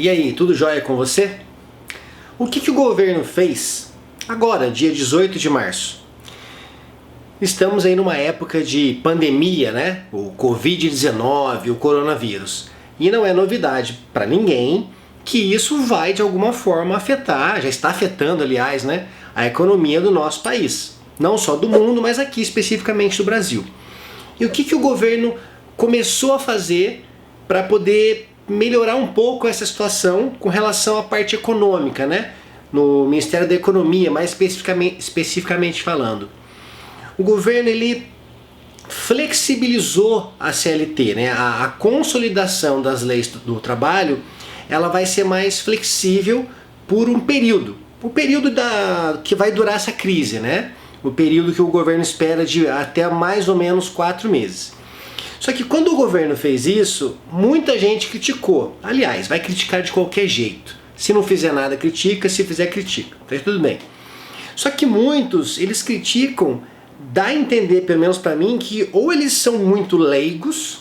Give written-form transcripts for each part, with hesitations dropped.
E aí, tudo jóia com você? O que o governo fez agora, dia 18 de março? Estamos aí numa época de pandemia, né? O Covid-19, o coronavírus. E não é novidade para ninguém que isso vai de alguma forma afetar, já está afetando, aliás, né, a economia do nosso país. Não só do mundo, mas aqui especificamente do Brasil. E o que o governo começou a fazer para poder melhorar um pouco essa situação com relação à parte econômica, né? No Ministério da Economia, mais especificamente falando. O governo ele flexibilizou a CLT, né? A consolidação das leis do trabalho, ela vai ser mais flexível por um período. O período que vai durar essa crise, né? O período que o governo espera de até mais ou menos 4 meses. Só que quando o governo fez isso, muita gente criticou. Aliás, vai criticar de qualquer jeito. Se não fizer nada, critica. Se fizer, critica. Então tudo bem. Só que muitos, eles criticam, dá a entender, pelo menos para mim, que ou eles são muito leigos,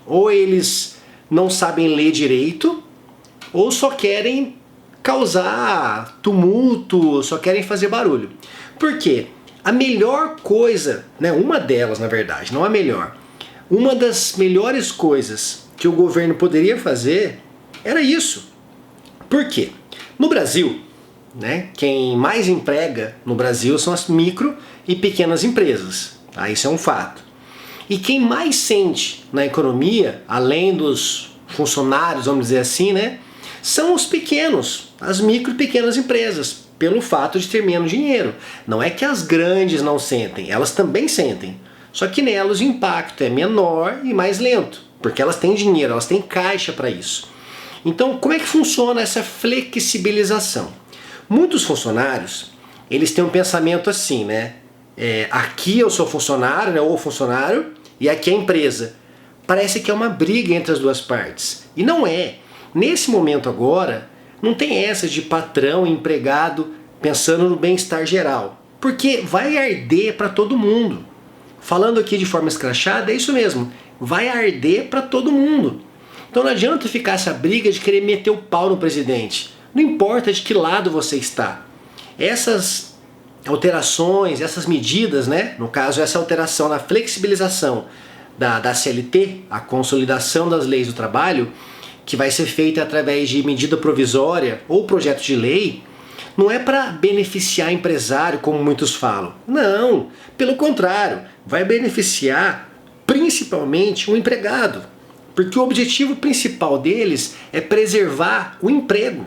ou eles não sabem ler direito, ou só querem causar tumulto, só querem fazer barulho. Por quê? A melhor coisa, né, uma delas na verdade, não a melhor, uma das melhores coisas que o governo poderia fazer era isso. Por quê? No Brasil, né, quem mais emprega no Brasil são as micro e pequenas empresas. Tá? Isso é um fato. E quem mais sente na economia, além dos funcionários, vamos dizer assim, né, são os pequenos, as micro e pequenas empresas, pelo fato de ter menos dinheiro. Não é que as grandes não sentem, elas também sentem. Só que nelas o impacto é menor e mais lento, porque elas têm dinheiro, elas têm caixa para isso. Então, como é que funciona essa flexibilização? Muitos funcionários, eles têm um pensamento assim, né? Aqui eu sou funcionário, né, ou funcionário, e aqui é a empresa. Parece que é uma briga entre as duas partes. E não é. Nesse momento agora, não tem essa de patrão e empregado pensando no bem-estar geral. Porque vai arder para todo mundo. Falando aqui de forma escrachada, é isso mesmo. Vai arder para todo mundo. Então não adianta ficar essa briga de querer meter o pau no presidente. Não importa de que lado você está. Essas alterações, essas medidas, né? No caso, essa alteração na flexibilização da CLT, a consolidação das leis do trabalho, que vai ser feita através de medida provisória ou projeto de lei, não é para beneficiar empresário, como muitos falam. Não, pelo contrário, vai beneficiar principalmente o empregado. Porque o objetivo principal deles é preservar o emprego.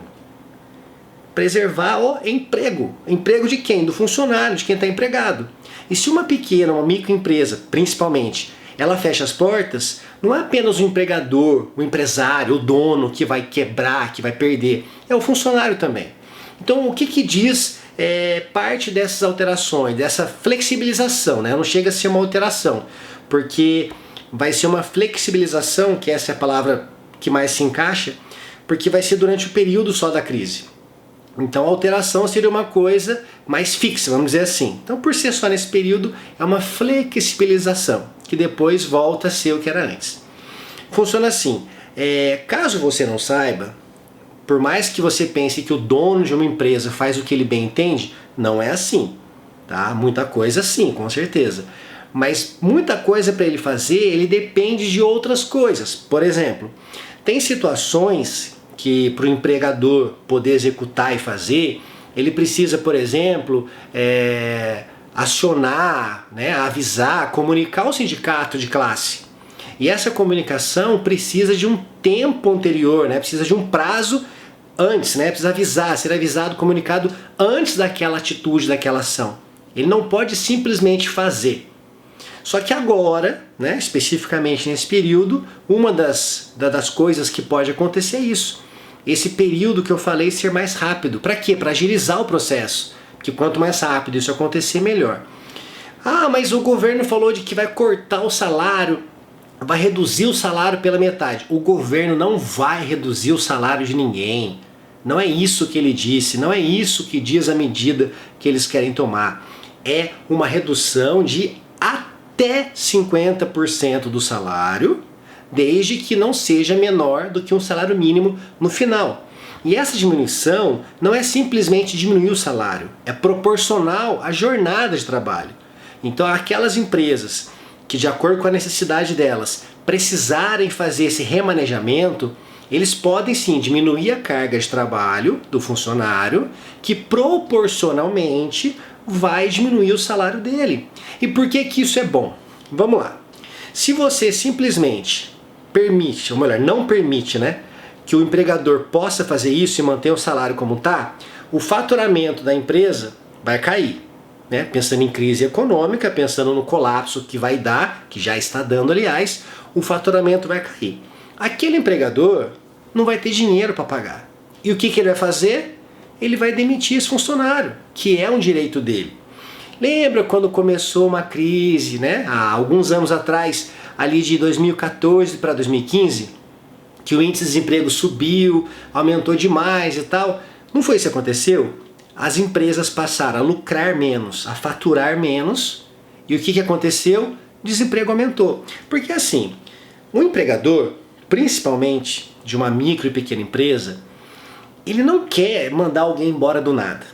Preservar o emprego. Emprego de quem? Do funcionário, de quem está empregado. E se uma pequena, uma microempresa, principalmente, ela fecha as portas, não é apenas o empregador, o empresário, o dono que vai quebrar, que vai perder. É o funcionário também. Então o que diz parte dessas alterações, dessa flexibilização, né? Não chega a ser uma alteração, porque vai ser uma flexibilização, que essa é a palavra que mais se encaixa, porque vai ser durante o período só da crise. Então a alteração seria uma coisa mais fixa, vamos dizer assim. Então por ser só nesse período, é uma flexibilização, que depois volta a ser o que era antes. Funciona assim, caso você não saiba, por mais que você pense que o dono de uma empresa faz o que ele bem entende, não é assim. Tá? Muita coisa sim, com certeza. Mas muita coisa para ele fazer, ele depende de outras coisas. Por exemplo, tem situações que para o empregador poder executar e fazer, ele precisa, por exemplo, acionar, né, avisar, comunicar o sindicato de classe. E essa comunicação precisa de um tempo anterior, né, precisa de um prazo antes, né, precisa avisar, ser avisado, comunicado antes daquela atitude, daquela ação. Ele não pode simplesmente fazer. Só que agora, né, especificamente nesse período, uma das coisas que pode acontecer é isso. Esse período que eu falei ser mais rápido. Para quê? Para agilizar o processo. Porque quanto mais rápido isso acontecer, melhor. Ah, mas o governo falou de que vai cortar o salário, vai reduzir o salário pela metade. O governo não vai reduzir o salário de ninguém. Não é isso que ele disse, não é isso que diz a medida que eles querem tomar. É uma redução de até 50% do salário, desde que não seja menor do que um salário mínimo no final. E essa diminuição não é simplesmente diminuir o salário, é proporcional à jornada de trabalho. Então aquelas empresas que, de acordo com a necessidade delas, precisarem fazer esse remanejamento, eles podem sim diminuir a carga de trabalho do funcionário, que proporcionalmente vai diminuir o salário dele. E por que que isso é bom? Vamos lá. Se você simplesmente permite, ou melhor, não permite, né, que o empregador possa fazer isso e manter o salário como está, o faturamento da empresa vai cair. Né? Pensando em crise econômica, pensando no colapso que vai dar, que já está dando aliás, o faturamento vai cair. Aquele empregador não vai ter dinheiro para pagar. E o que ele vai fazer? Ele vai demitir esse funcionário, que é um direito dele. Lembra quando começou uma crise, né? Há alguns anos atrás, ali de 2014 para 2015, que o índice de desemprego subiu, aumentou demais e tal? Não foi isso que aconteceu? As empresas passaram a lucrar menos, a faturar menos, e o que aconteceu? O desemprego aumentou. Porque assim, o empregador, principalmente de uma micro e pequena empresa, ele não quer mandar alguém embora do nada.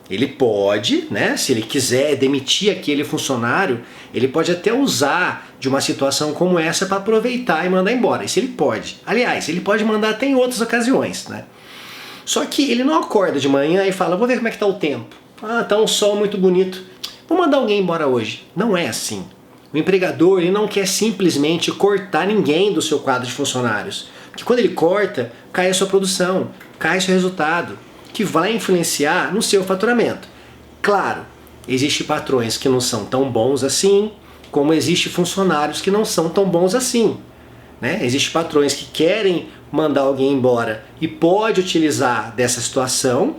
Ele pode, né, se ele quiser demitir aquele funcionário, ele pode até usar de uma situação como essa para aproveitar e mandar embora. Isso ele pode. Aliás, ele pode mandar até em outras ocasiões, né? Só que ele não acorda de manhã e fala, vou ver como é que está o tempo. Ah, tá um sol muito bonito. Vou mandar alguém embora hoje. Não é assim. O empregador ele não quer simplesmente cortar ninguém do seu quadro de funcionários. Porque quando ele corta, cai a sua produção, cai o seu resultado, que vai influenciar no seu faturamento. Claro, existem patrões que não são tão bons assim, como existem funcionários que não são tão bons assim. Né? Existem patrões que querem mandar alguém embora e pode utilizar dessa situação,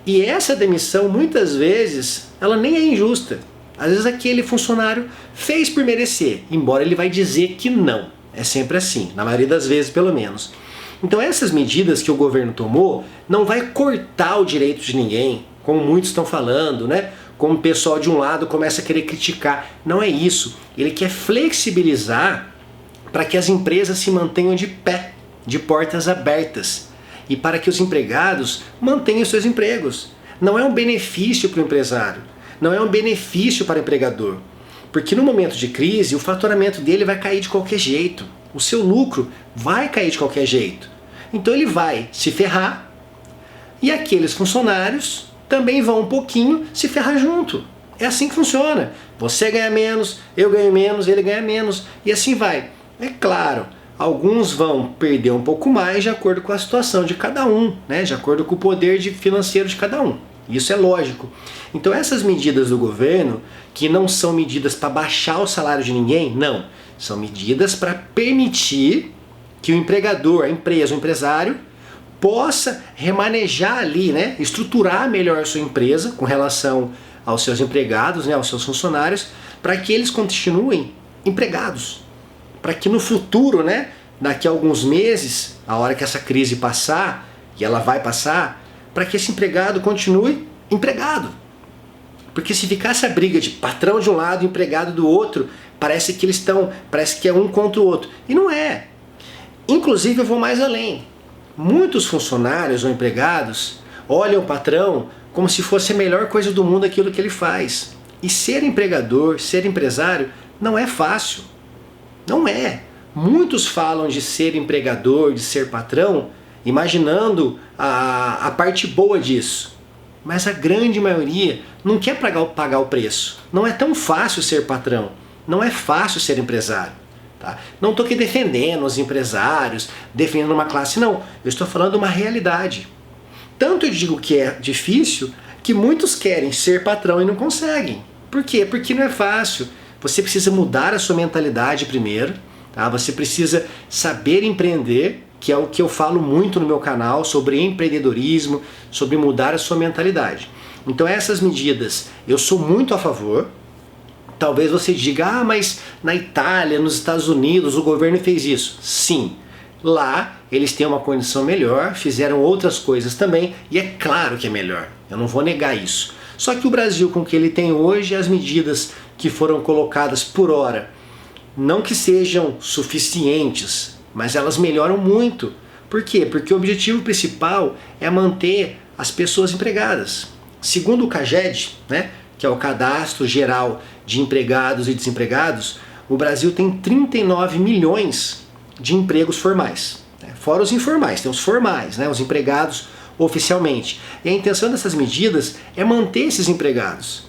e essa demissão muitas vezes ela nem é injusta. Às vezes aquele funcionário fez por merecer, embora ele vai dizer que não. É sempre assim, na maioria das vezes pelo menos. Então essas medidas que o governo tomou não vai cortar o direito de ninguém, como muitos estão falando, né? Como o pessoal de um lado começa a querer criticar. Não é isso. Ele quer flexibilizar para que as empresas se mantenham de pé, de portas abertas, e para que os empregados mantenham seus empregos. Não é um benefício para o empresário, não é um benefício para o empregador, porque no momento de crise o faturamento dele vai cair de qualquer jeito, o seu lucro vai cair de qualquer jeito. Então ele vai se ferrar e aqueles funcionários também vão um pouquinho se ferrar junto. É assim que funciona. Você ganha menos, eu ganho menos, ele ganha menos e assim vai. É claro, alguns vão perder um pouco mais de acordo com a situação de cada um, né? De acordo com o poder financeiro de cada um. Isso é lógico. Então essas medidas do governo, que não são medidas para baixar o salário de ninguém, não. São medidas para permitir que o empregador, a empresa, o empresário, possa remanejar ali, né? Estruturar melhor a sua empresa com relação aos seus empregados, né? Aos seus funcionários, para que eles continuem empregados. Para que no futuro, né, daqui a alguns meses, a hora que essa crise passar, e ela vai passar, para que esse empregado continue empregado. Porque se ficar essa briga de patrão de um lado e empregado do outro, parece que é um contra o outro. E não é. Inclusive eu vou mais além. Muitos funcionários ou empregados olham o patrão como se fosse a melhor coisa do mundo aquilo que ele faz. E ser empregador, ser empresário, não é fácil. Não é. Muitos falam de ser empregador, de ser patrão, imaginando a parte boa disso. Mas a grande maioria não quer pagar o preço. Não é tão fácil ser patrão. Não é fácil ser empresário. Tá? Não estou aqui defendendo os empresários, defendendo uma classe, não. Eu estou falando uma realidade. Tanto eu digo que é difícil, que muitos querem ser patrão e não conseguem. Por quê? Porque não é fácil. Você precisa mudar a sua mentalidade primeiro, tá? Você precisa saber empreender, que é o que eu falo muito no meu canal, sobre empreendedorismo, sobre mudar a sua mentalidade. Então essas medidas eu sou muito a favor. Talvez você diga, mas na Itália, nos Estados Unidos, o governo fez isso. Sim, lá eles têm uma condição melhor, fizeram outras coisas também, e é claro que é melhor, eu não vou negar isso. Só que o Brasil, com o que ele tem hoje, as medidas que foram colocadas por hora, não que sejam suficientes, mas elas melhoram muito, Por quê? Porque o objetivo principal é manter as pessoas empregadas. Segundo o CAGED, né, que é o Cadastro Geral de Empregados e Desempregados, o Brasil tem 39 milhões de empregos formais. Fora os informais, tem os formais, né, os empregados oficialmente. E a intenção dessas medidas é manter esses empregados,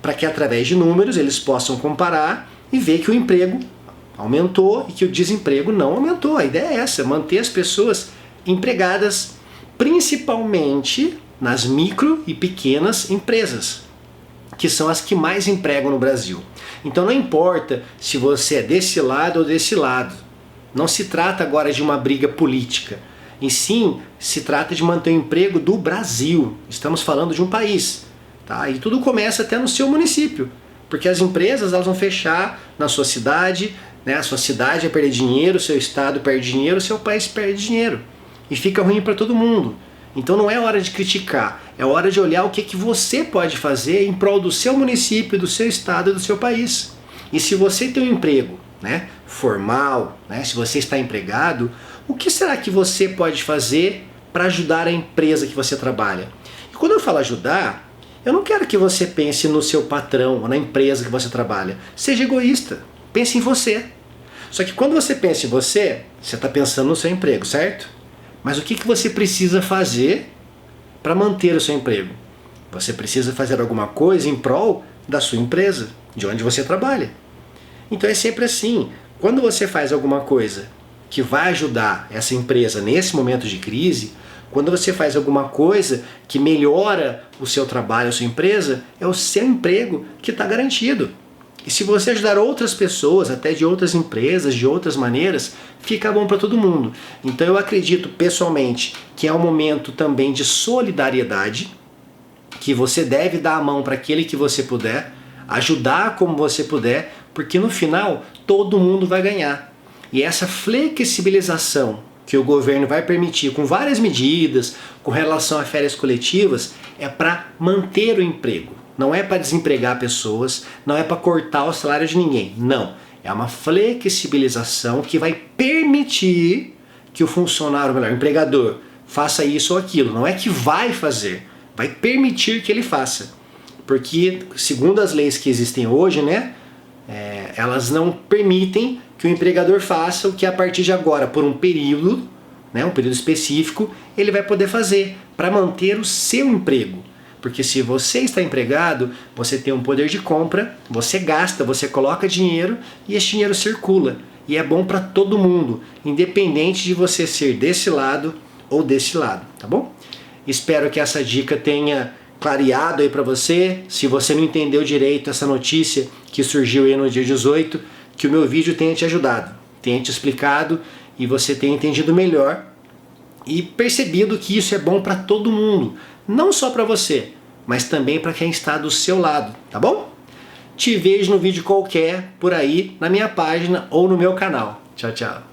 para que através de números eles possam comparar e ver que o emprego aumentou e que o desemprego não aumentou. A ideia é essa, manter as pessoas empregadas, principalmente nas micro e pequenas empresas, que são as que mais empregam no Brasil. Então não importa se você é desse lado ou desse lado. Não se trata agora de uma briga política. E sim, se trata de manter o emprego do Brasil. Estamos falando de um país. Tá? E tudo começa até no seu município. Porque as empresas elas vão fechar na sua cidade, né? A sua cidade vai perder dinheiro, o seu estado perde dinheiro, o seu país perde dinheiro. E fica ruim para todo mundo. Então não é hora de criticar, é hora de olhar o que você pode fazer em prol do seu município, do seu estado e do seu país. E se você tem um emprego, né, formal, né, se você está empregado, o que será que você pode fazer para ajudar a empresa que você trabalha? E quando eu falo ajudar, eu não quero que você pense no seu patrão ou na empresa que você trabalha. Seja egoísta, pense em você. Só que quando você pensa em você está pensando no seu emprego, certo? Mas o que você precisa fazer para manter o seu emprego? Você precisa fazer alguma coisa em prol da sua empresa, de onde você trabalha. Então é sempre assim, quando você faz alguma coisa que vai ajudar essa empresa nesse momento de crise, quando você faz alguma coisa que melhora o seu trabalho, a sua empresa, é o seu emprego que está garantido. E se você ajudar outras pessoas, até de outras empresas, de outras maneiras, fica bom para todo mundo. Então eu acredito pessoalmente que é um momento também de solidariedade, que você deve dar a mão para aquele que você puder, ajudar como você puder, porque no final todo mundo vai ganhar. E essa flexibilização que o governo vai permitir com várias medidas, com relação a férias coletivas, é para manter o emprego. Não é para desempregar pessoas, não é para cortar o salário de ninguém. Não. É uma flexibilização que vai permitir que o funcionário, melhor, o empregador, faça isso ou aquilo. Não é que vai fazer, vai permitir que ele faça. Porque, segundo as leis que existem hoje, né, elas não permitem que o empregador faça o que a partir de agora, por um período, né, um período específico, ele vai poder fazer para manter o seu emprego. Porque se você está empregado, você tem um poder de compra, você gasta, você coloca dinheiro e esse dinheiro circula. E é bom para todo mundo, independente de você ser desse lado ou desse lado, tá bom? Espero que essa dica tenha clareado aí para você. Se você não entendeu direito essa notícia que surgiu aí no dia 18, que o meu vídeo tenha te ajudado, tenha te explicado e você tenha entendido melhor e percebido que isso é bom para todo mundo. Não só para você, mas também para quem está do seu lado, tá bom? Te vejo no vídeo qualquer por aí na minha página ou no meu canal. Tchau, tchau.